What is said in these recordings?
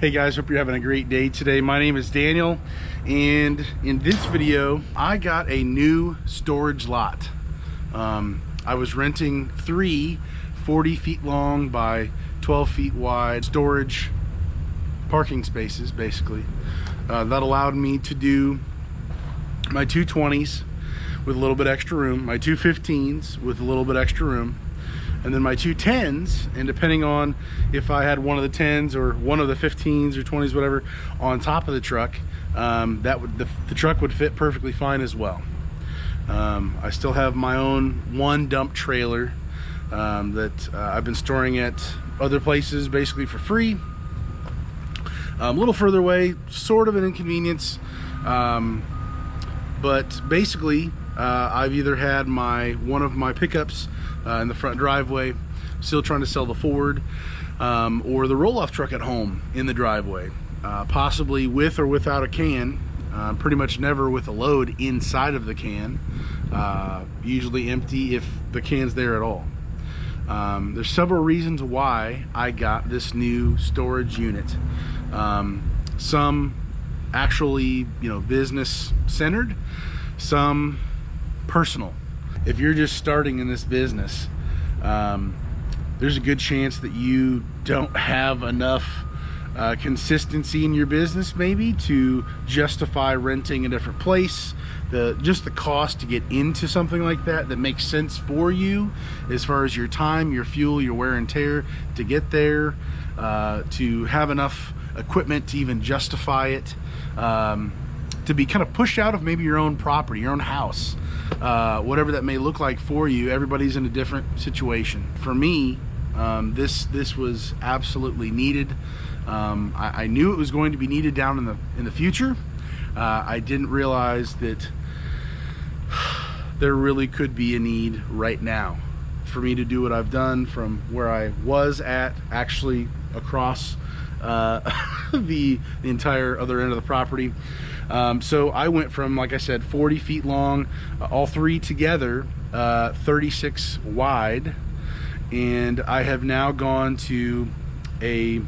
Hey guys, hope you're having a great day today. My name is Daniel, and in this video I got a new storage lot. I was renting 3 40 feet long by 12 feet wide storage parking spaces, basically. That allowed me to do my 220s with a little bit extra room, my 215s with a little bit extra room, and then my 210s, and depending on if I had one of the 10s or one of the 15s or 20s, whatever, on top of the truck, the truck would fit perfectly fine as well. I still have my own one dump trailer that I've been storing at other places basically for free. A little further away, sort of an inconvenience, but basically I've either had one of my pickups in the front driveway, still trying to sell the Ford, or the roll-off truck at home in the driveway, possibly with or without a can, pretty much never with a load inside of the can, usually empty if the can's there at all. There's several reasons why I got this new storage unit. Some actually, business centered, some personal. If you're just starting in this business, there's a good chance that you don't have enough consistency in your business maybe to justify renting a different place. Just the cost to get into something like that makes sense for you as far as your time, your fuel, your wear and tear to get there, to have enough equipment to even justify it, to be kind of pushed out of maybe your own property, your own house, whatever that may look like for you. Everybody's in a different situation. For me, this was absolutely needed. I knew it was going to be needed down in the future. I didn't realize that there really could be a need right now for me to do what I've done from where I was at, actually across the entire other end of the property. So I went from, like I said, 40 feet long, all 3 together, 36 wide, and I have now gone to a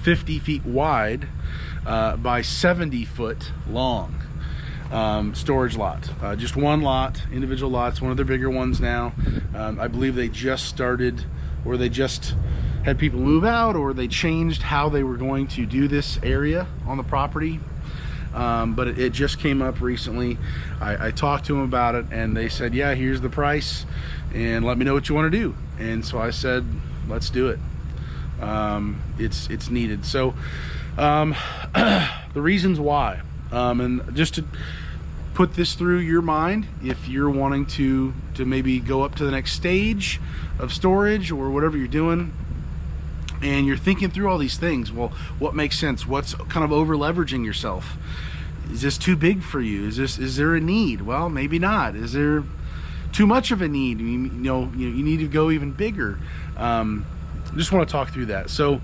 50 feet wide by 70 foot long storage lot. Just one lot, individual lots, one of their bigger ones now. I believe they just started, or they just had people move out, or they changed how they were going to do this area on the property. But it just came up recently. I talked to them about it, and they said, yeah, here's the price, and let me know what you want to do. And so I said, let's do it. It's needed. So the reasons why, and just to put this through your mind, if you're wanting to maybe go up to the next stage of storage or whatever you're doing, and you're thinking through all these things, well, what makes sense? What's kind of over leveraging yourself? Is this too big for you? Is there a need? Well, maybe not. Is there too much of a need? You need to go even bigger. Just want to talk through that. So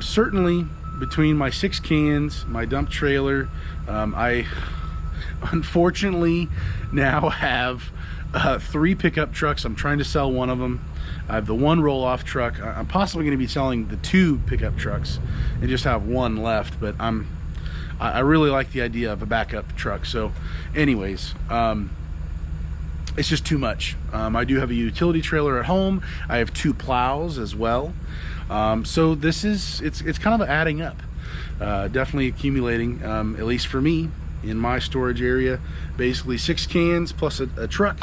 certainly between my 6 cans, my dump trailer, I unfortunately now have 3 pickup trucks. I'm trying to sell one of them. I have the 1 roll-off truck. I'm possibly going to be selling the 2 pickup trucks and just have 1 left, but I really like the idea of a backup truck. So anyways, it's just too much. I do have a utility trailer at home. I have 2 plows as well. So it's kind of adding up, definitely accumulating, at least for me in my storage area. Basically 6 cans plus a truck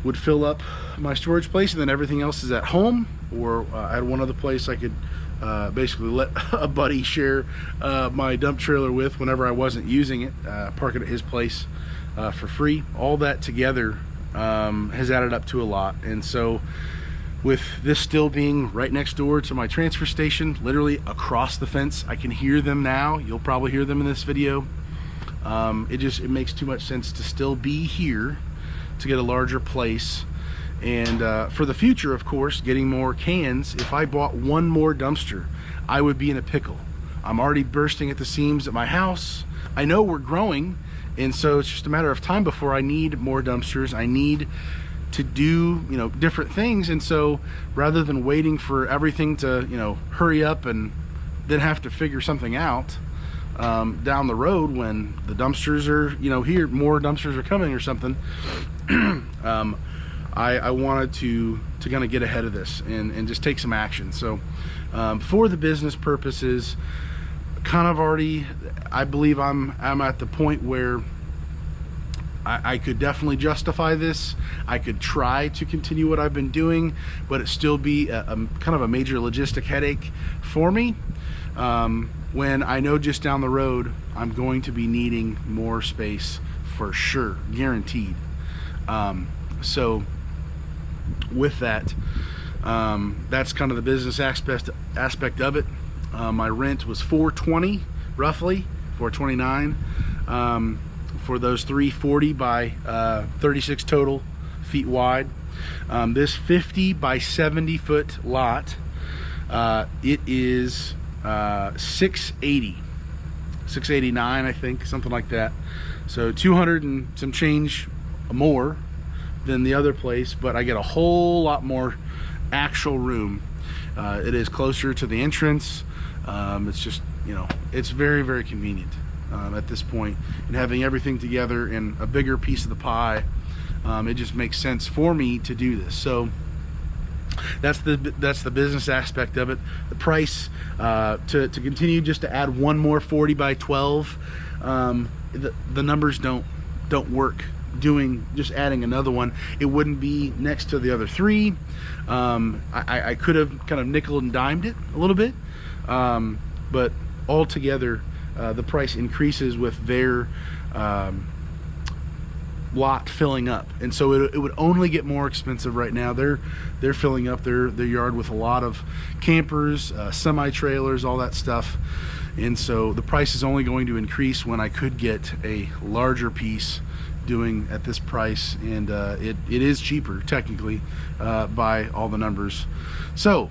would fill up my storage place, and then everything else is at home, or at one other place I could basically let a buddy share my dump trailer with whenever I wasn't using it, park it at his place for free. All that together has added up to a lot. And so with this still being right next door to my transfer station, literally across the fence, I can hear them now. You'll probably hear them in this video. It makes too much sense to still be here to get a larger place. And for the future, of course, getting more cans. If I bought 1 more dumpster, I would be in a pickle. I'm already bursting at the seams at my house. I know we're growing, and so it's just a matter of time before I need more dumpsters. I need to do, different things. And so rather than waiting for everything to, hurry up and then have to figure something out down the road when the dumpsters are, you know, here, more dumpsters are coming or something. I wanted to kind of get ahead of this and just take some action. So for the business purposes, kind of already, I believe I'm at the point where I could definitely justify this. I could try to continue what I've been doing, but it still be a kind of a major logistic headache for me, when I know just down the road I'm going to be needing more space for sure, guaranteed. So with that, that's kind of the business aspect of it. My rent was $420, roughly $429, for those 340 by 36 total feet wide. This 50 by 70 foot lot, it is 680, 689, I think, something like that. So 200 and some change more than the other place, but I get a whole lot more actual room. It is closer to the entrance. It's just, you know, it's very, very convenient at this point, and having everything together in a bigger piece of the pie, it just makes sense for me to do this. So that's the business aspect of it. The price, to continue just to add one more 40 by 12, the numbers don't work. Doing just adding another one, it wouldn't be next to the other three. I could have kind of nickel and dimed it a little bit, but altogether the price increases with their lot filling up, and so it would only get more expensive. Right now they're filling up their yard with a lot of campers, semi-trailers, all that stuff, and so the price is only going to increase when I could get a larger piece doing at this price, and it is cheaper technically by all the numbers. So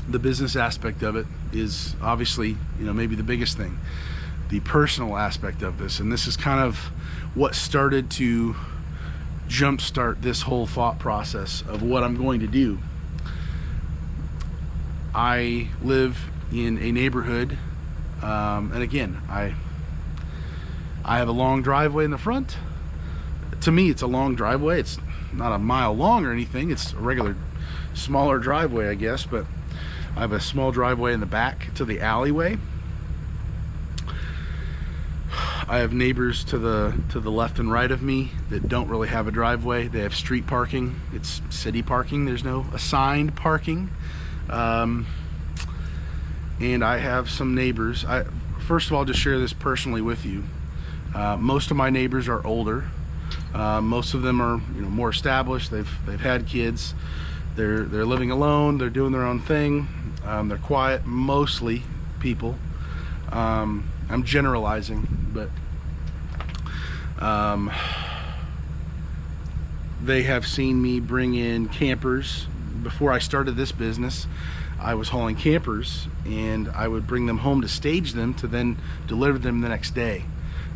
the business aspect of it is obviously, you know, maybe the biggest thing. The personal aspect of this, and this is kind of what started to jumpstart this whole thought process of what I'm going to do. I live in a neighborhood, and again, I have a long driveway in the front. To me, it's a long driveway. It's not a mile long or anything. It's a regular smaller driveway, I guess, but I have a small driveway in the back to the alleyway. I have neighbors to the left and right of me that don't really have a driveway. They have street parking. It's city parking. There's no assigned parking. And I have some neighbors. First of all, just share this personally with you. Most of my neighbors are older. Most of them are, you know, more established. They've had kids. They're living alone. They're doing their own thing. They're quiet, mostly people. I'm generalizing, but they have seen me bring in campers. Before I started this business, I was hauling campers, and I would bring them home to stage them to then deliver them the next day.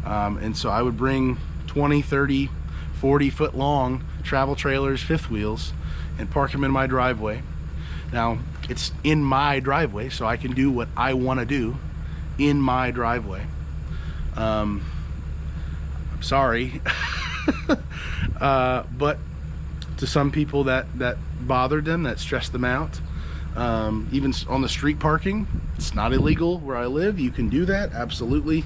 And so I would bring 20, 30, 40 foot long travel trailers, fifth wheels, and park them in my driveway. Now, it's in my driveway, so I can do what I want to do in my driveway. I'm sorry, but to some people that bothered them, that stressed them out. Even on the street parking, it's not illegal where I live. You can do that, absolutely.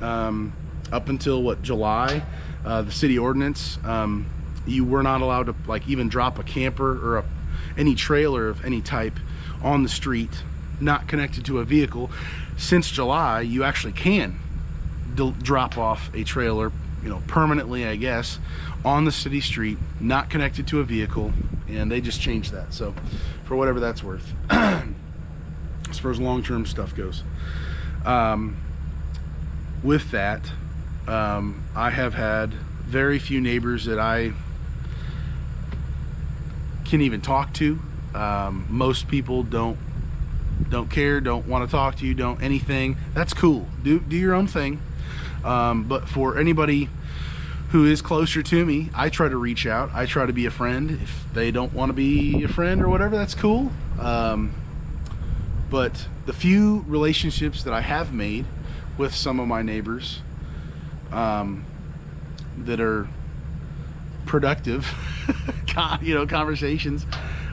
Up until what, July, the city ordinance, you were not allowed to like even drop a camper or any trailer of any type on the street not connected to a vehicle. Since July, you actually can drop off a trailer, you know, permanently, I guess, on the city street, not connected to a vehicle, and they just changed that. So for whatever that's worth, as far as long-term stuff goes. With that, I have had very few neighbors that I can even talk to. Most people don't care, don't want to talk to you, don't anything. That's cool. Do your own thing. But for anybody who is closer to me, I try to reach out. I try to be a friend. If they don't want to be a friend or whatever, that's cool. But the few relationships that I have made with some of my neighbors that are productive, conversations,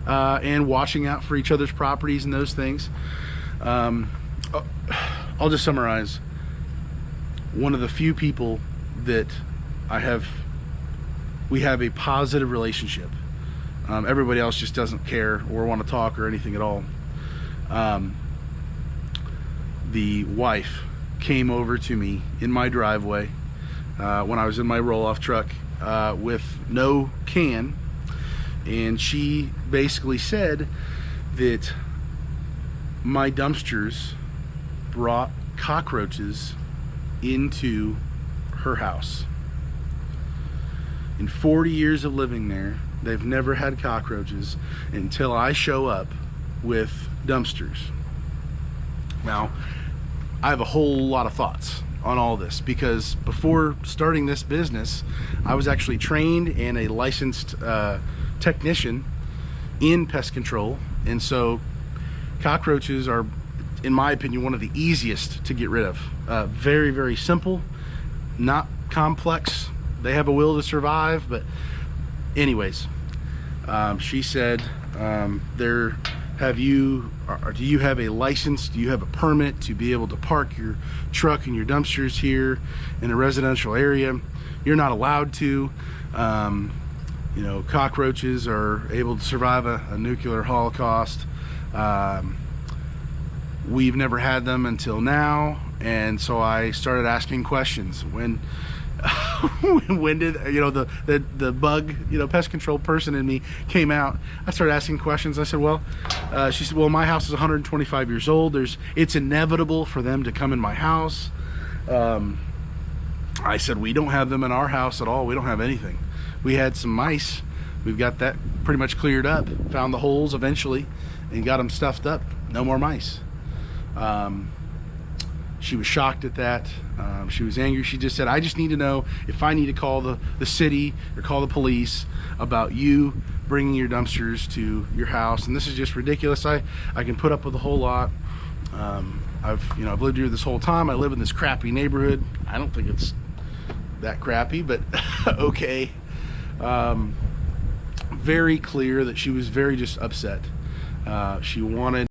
and watching out for each other's properties and those things. I'll just summarize. One of the few people that we have a positive relationship. Everybody else just doesn't care or want to talk or anything at all. The wife came over to me in my driveway when I was in my roll-off truck with no can, and she basically said that my dumpsters brought cockroaches into her house. In 40 years of living there, they've never had cockroaches until I show up with dumpsters. Now, I have a whole lot of thoughts on all this, because before starting this business, I was actually trained and a licensed technician in pest control, and so cockroaches are, in my opinion, one of the easiest to get rid of. Very, very simple, not complex. They have a will to survive, but anyways, she said, do you have a license? Do you have a permit to be able to park your truck and your dumpsters here in a residential area? You're not allowed to. Cockroaches are able to survive a nuclear holocaust. We've never had them until now, and so I started asking questions. When did the bug, pest control person in me came out? I started asking questions. I said, she said, well, my house is 125 years old. It's inevitable for them to come in my house. I said, we don't have them in our house at all. We don't have anything. We had some mice. We've got that pretty much cleared up. Found the holes eventually and got them stuffed up. No more mice. She was shocked at that. She was angry. She just said, I just need to know if I need to call the city or call the police about you bringing your dumpsters to your house. And this is just ridiculous. I can put up with a whole lot. I've lived here this whole time. I live in this crappy neighborhood. I don't think it's that crappy, but okay. Very clear that she was very just upset. She wanted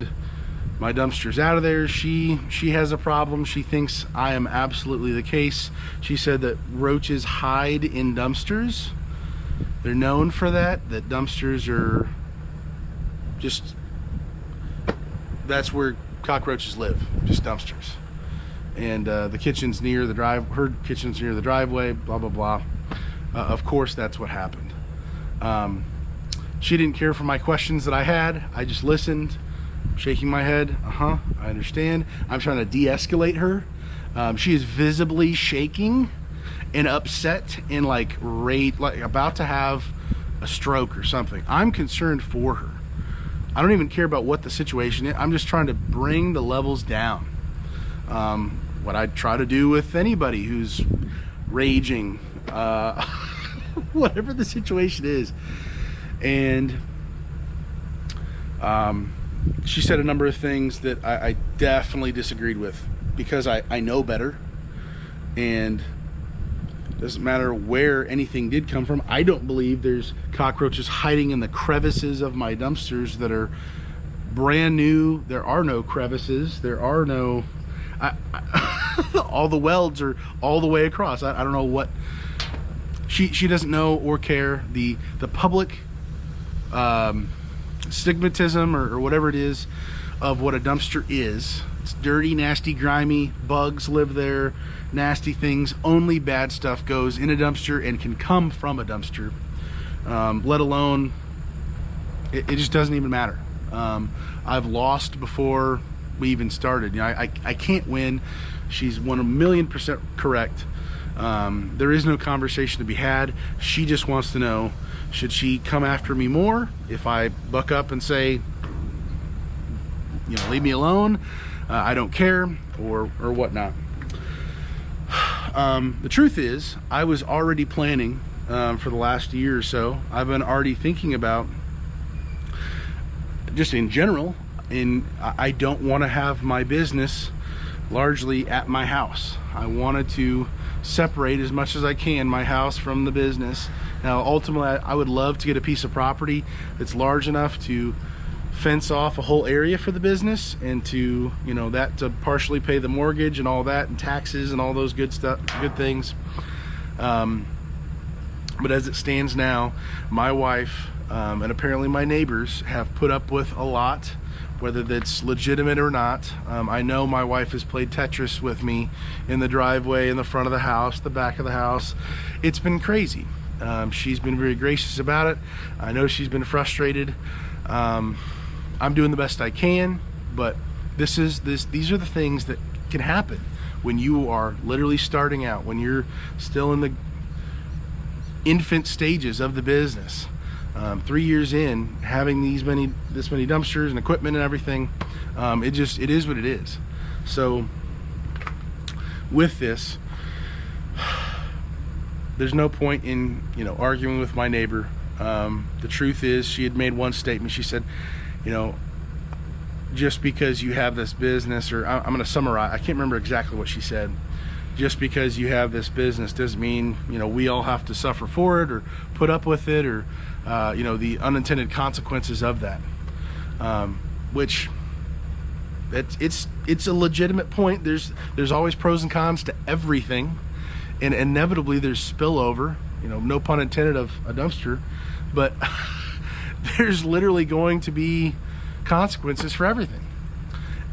my dumpsters out of there. She has a problem. She thinks I am absolutely the case. She said that roaches hide in dumpsters. They're known for that dumpsters are just, that's where cockroaches live, just dumpsters. And the kitchen's near the her kitchen's near the driveway, blah, blah, blah. Of course, that's what happened. She didn't care for my questions that I had. I just listened, shaking my head. I understand. I'm trying to de-escalate her. She is visibly shaking and upset and like about to have a stroke or something. I'm concerned for her. I don't even care about what the situation is. I'm just trying to bring the levels down. What I try to do with anybody who's raging, whatever the situation is. And she said a number of things that I definitely disagreed with, because I know better, and it doesn't matter where anything did come from. I don't believe there's cockroaches hiding in the crevices of my dumpsters that are brand new. There are no crevices. There are no all the welds are all the way across. I don't know what she doesn't know or care. The public stigmatism or whatever it is of what a dumpster is. It's dirty, nasty, grimy, bugs live there, nasty things. Only bad stuff goes in a dumpster and can come from a dumpster, let alone it just doesn't even matter. I've lost before we even started. I can't win. She's 1,000,000% correct. There is no conversation to be had. She just wants to know, should she come after me more if I buck up and say, leave me alone, I don't care, or whatnot. The truth is, I was already planning for the last year or so. I've been already thinking about, just in general, And I don't want to have my business largely at my house. I wanted to separate as much as I can my house from the business. Now ultimately I would love to get a piece of property that's large enough to fence off a whole area for the business, and to, you know, that to partially pay the mortgage and all that, and taxes and all those good things. But as it stands now, my wife and apparently my neighbors have put up with a lot, whether that's legitimate or not. I know my wife has played Tetris with me in the driveway, in the front of the house, the back of the house. It's been crazy. She's been very gracious about it. I know she's been frustrated. I'm doing the best I can, but these are the things that can happen when you are literally starting out, when you're still in the infant stages of the business. 3 years in, having this many dumpsters and equipment and everything, it is what it is. So with this, there's no point in, you know, arguing with my neighbor. The truth is, she had made one statement. She said, you know, just because you have this business, or I'm going to summarize, I can't remember exactly what she said. Just because you have this business doesn't mean, you know, we all have to suffer for it or put up with it, or you know, the unintended consequences of that. Which it's a legitimate point. There's always pros and cons to everything, and inevitably there's spillover, you know, no pun intended, of a dumpster, but there's literally going to be consequences for everything.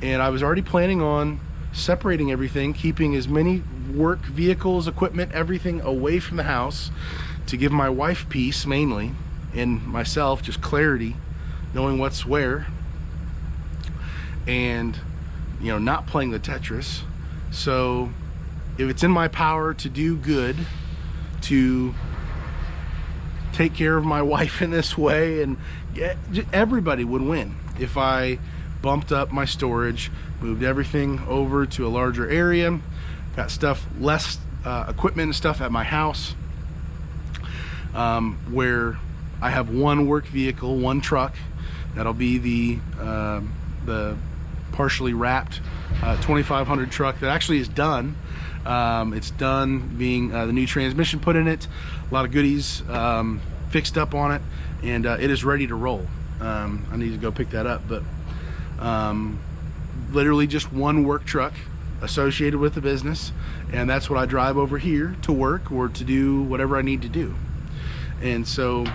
And I was already planning on separating everything, keeping as many work vehicles, equipment, everything away from the house, to give my wife peace mainly, and myself just clarity, knowing what's where, and, you know, not playing the Tetris. So if it's in my power to do good, to take care of my wife in this way, and everybody would win if I bumped up my storage, moved everything over to a larger area, got less equipment and stuff at my house, where I have one work vehicle, one truck. That'll be the partially wrapped 2500 truck that actually is done. It's done, being the new transmission put in it, a lot of goodies fixed up on it, and it is ready to roll. I need to go pick that up, but literally just one work truck associated with the business, and that's what I drive over here to work or to do whatever I need to do. And so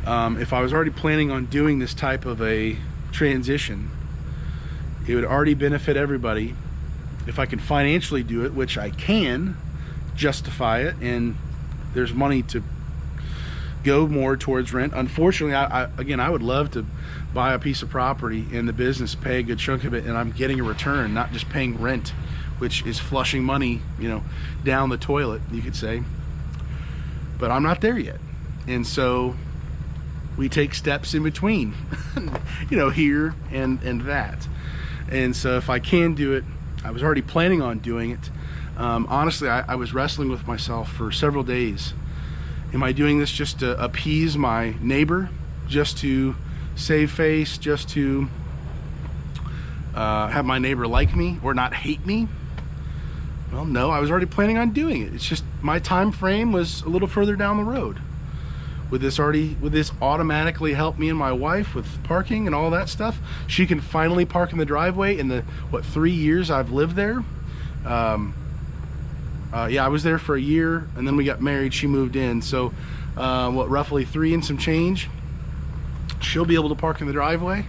if I was already planning on doing this type of a transition, it would already benefit everybody if I can financially do it, which I can justify it, and there's money to go more towards rent. Unfortunately, I would love to buy a piece of property in the business, pay a good chunk of it, and I'm getting a return, not just paying rent, which is flushing money, you know, down the toilet, you could say. But I'm not there yet, and so we take steps in between, you know, here and that. And so if I can do it, I was already planning on doing it. Honestly, I was wrestling with myself for several days. Am I doing this just to appease my neighbor, just to save face, just to have my neighbor like me or not hate me? Well, no, I was already planning on doing it. It's just my time frame was a little further down the road. Would this automatically help me and my wife with parking and all that stuff? She can finally park in the driveway in the 3 years I've lived there. Yeah, I was there for a year, and then we got married. She moved in, so roughly 3 and some change. She'll be able to park in the driveway.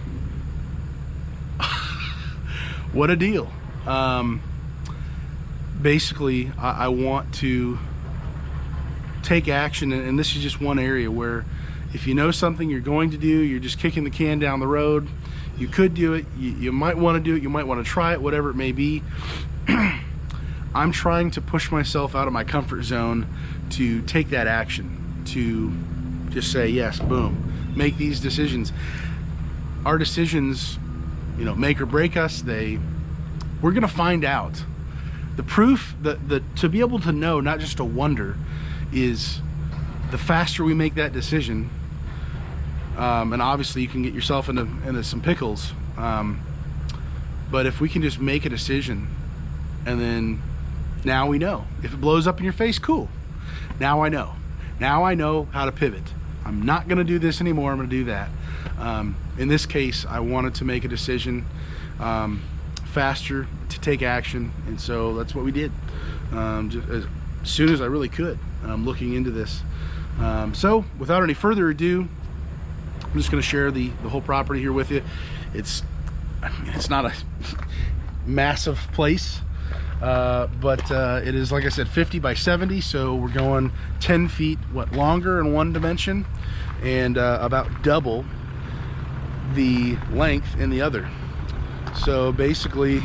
What a deal. Basically, I want to take action, and this is just one area where if you know something you're going to do, you're just kicking the can down the road. You could do it, you might want to do it, you might want to try it, whatever it may be. I'm trying to push myself out of my comfort zone to take that action, to just say yes, boom, make these decisions. Our decisions, you know, make or break us. We're gonna find out. The proof, to be able to know, not just to wonder, is the faster we make that decision, and obviously you can get yourself into some pickles. But if we can just make a decision, and then now we know. If it blows up in your face, cool. Now I know. Now I know how to pivot. I'm not gonna do this anymore, I'm gonna do that. In this case, I wanted to make a decision faster, to take action, and so that's what we did. Just as soon as I really could, looking into this. So without any further ado, I'm just gonna share the whole property here with you. It's not a massive place, but it is, like I said, 50 by 70, so we're going 10 feet longer in one dimension, and about double the length in the other. So basically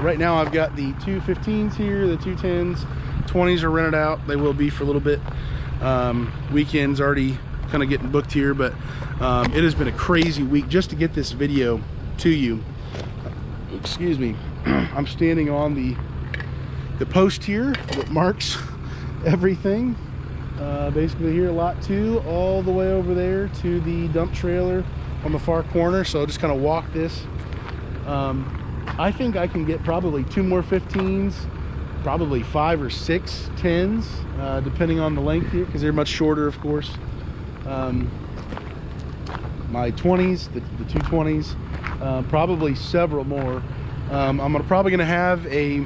right now I've got the two 15s here, the two 10s, 20s are rented out. They will be for a little bit. Weekends already kind of getting booked here, but it has been a crazy week just to get this video to you. Excuse me. I'm standing on the post here that marks everything. Basically here, lot 2, all the way over there to the dump trailer on the far corner. So I'll just kind of walk this. I think I can get probably 2 more 15s, probably 5 or 6 10s, depending on the length here, because they're much shorter, of course. My 20s, the two 20s, probably several more. I'm probably gonna have a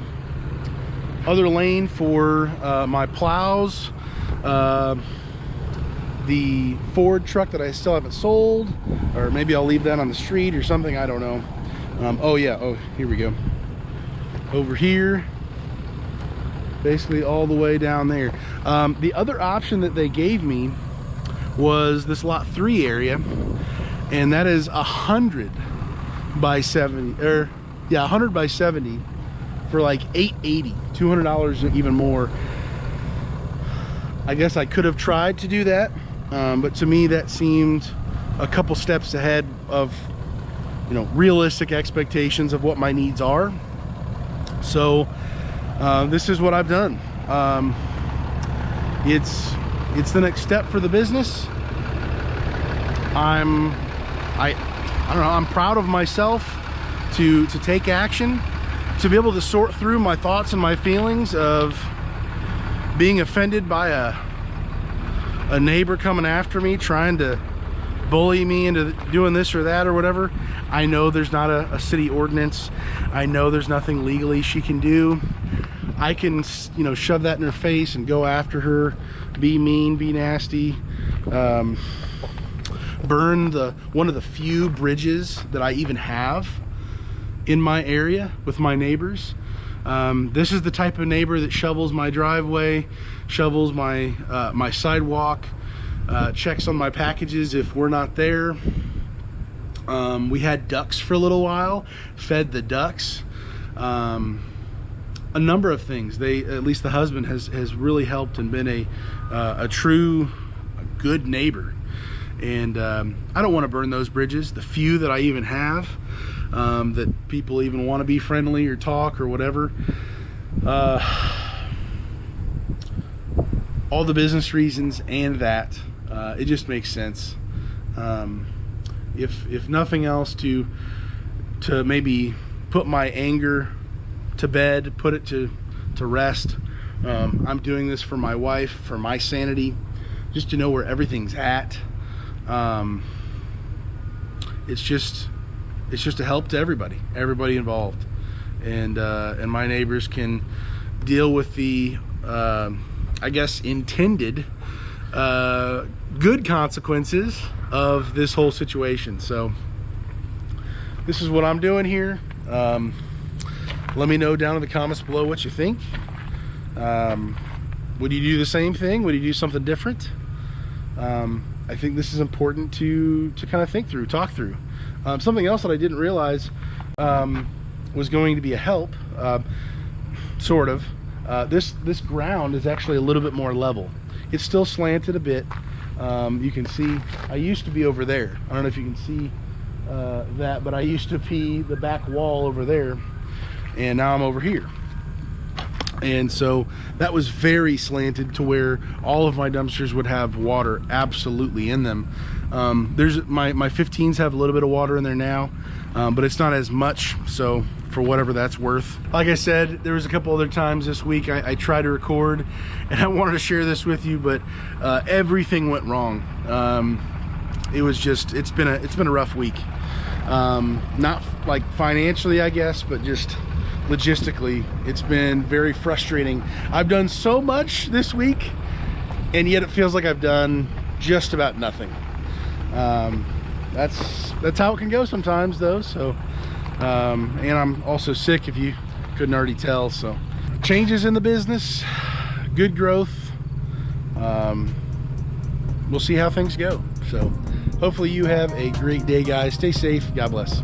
other lane for my plows, the Ford truck that I still haven't sold, or maybe I'll leave that on the street or something, I don't know. Oh yeah, oh, here we go. Over here, basically all the way down there. The other option that they gave me was this lot 3 area, and that is 100 by 70, or yeah, 100 by 70 for like $880, $200 even more. I guess I could have tried to do that, but to me that seemed a couple steps ahead of, you know, realistic expectations of what my needs are. So this is what I've done. It's the next step for the business. I don't know, I'm proud of myself to take action, to be able to sort through my thoughts and my feelings of being offended by a neighbor coming after me, trying to bully me into doing this or that or whatever. I know there's not a city ordinance. I know there's nothing legally she can do. I can, you know, shove that in her face and go after her, be mean, be nasty, burn one of the few bridges that I even have in my area with my neighbors. This is the type of neighbor that shovels my driveway, shovels my my sidewalk, checks on my packages if we're not there. We had ducks for a little while, fed the ducks. A number of things. At least the husband has really helped and been a good neighbor. And I don't want to burn those bridges, the few that I even have, that people even want to be friendly or talk or whatever. All the business reasons and that, it just makes sense. If nothing else, to maybe put my anger to bed, put it to rest. I'm doing this for my wife, for my sanity, just to know where everything's at. It's just a help to everybody involved, and my neighbors can deal with the I guess intended good consequences of this whole situation. So this is what I'm doing here. Let me know down in the comments below what you think. Would you do the same thing? Would you do something different? I think this is important to kind of think through, talk through. Something else that I didn't realize was going to be a help, sort of. This ground is actually a little bit more level. It's still slanted a bit. You can see I used to be over there. I don't know if you can see that, but I used to be the back wall over there, and now I'm over here. And so that was very slanted to where all of my dumpsters would have water absolutely in them. There's my 15s have a little bit of water in there now, but it's not as much, so for whatever that's worth. Like I said, there was a couple other times this week I tried to record and I wanted to share this with you, but everything went wrong. It was just, it's been a rough week. Not like financially, I guess, but just logistically, it's been very frustrating. I've done so much this week, and yet it feels like I've done just about nothing. That's how it can go sometimes, though. So, and I'm also sick, if you couldn't already tell. So, changes in the business, good growth. We'll see how things go. So, hopefully you have a great day, guys. Stay safe. God bless.